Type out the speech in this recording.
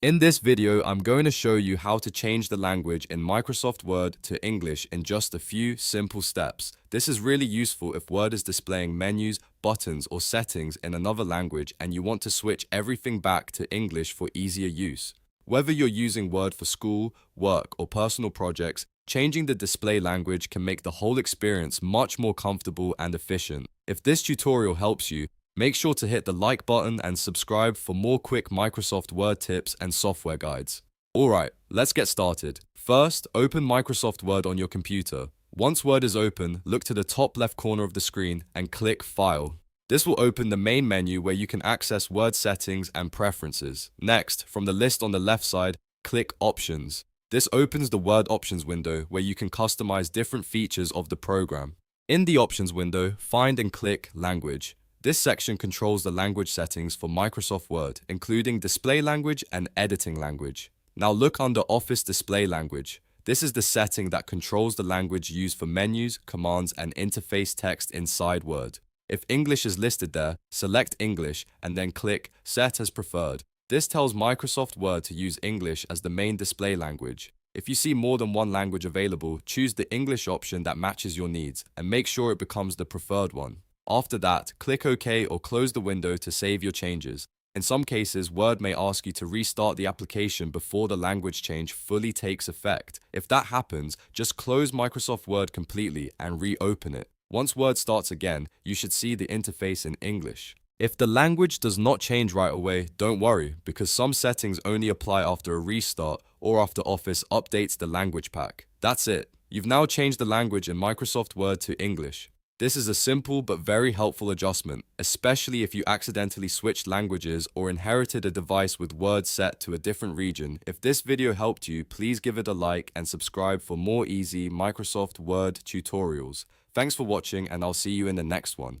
In this video, I'm going to show you how to change the language in Microsoft Word to English in just a few simple steps. This is really useful if Word is displaying menus, buttons, or settings in another language and you want to switch everything back to English for easier use. Whether you're using Word for school, work, or personal projects, changing the display language can make the whole experience much more comfortable and efficient. If this tutorial helps you, make sure to hit the like button and subscribe for more quick Microsoft Word tips and software guides. Alright, let's get started. First, open Microsoft Word on your computer. Once Word is open, look to the top left corner of the screen and click File. This will open the main menu where you can access Word settings and preferences. Next, from the list on the left side, click Options. This opens the Word Options window where you can customize different features of the program. In the Options window, find and click Language. This section controls the language settings for Microsoft Word, including display language and editing language. Now look under Office Display Language. This is the setting that controls the language used for menus, commands, and interface text inside Word. If English is listed there, select English and then click Set as Preferred. This tells Microsoft Word to use English as the main display language. If you see more than one language available, choose the English option that matches your needs and make sure it becomes the preferred one. After that, click OK or close the window to save your changes. In some cases, Word may ask you to restart the application before the language change fully takes effect. If that happens, just close Microsoft Word completely and reopen it. Once Word starts again, you should see the interface in English. If the language does not change right away, don't worry, because some settings only apply after a restart or after Office updates the language pack. That's it. You've now changed the language in Microsoft Word to English. This is a simple but very helpful adjustment, especially if you accidentally switched languages or inherited a device with Word set to a different region. If this video helped you, please give it a like and subscribe for more easy Microsoft Word tutorials. Thanks for watching and I'll see you in the next one.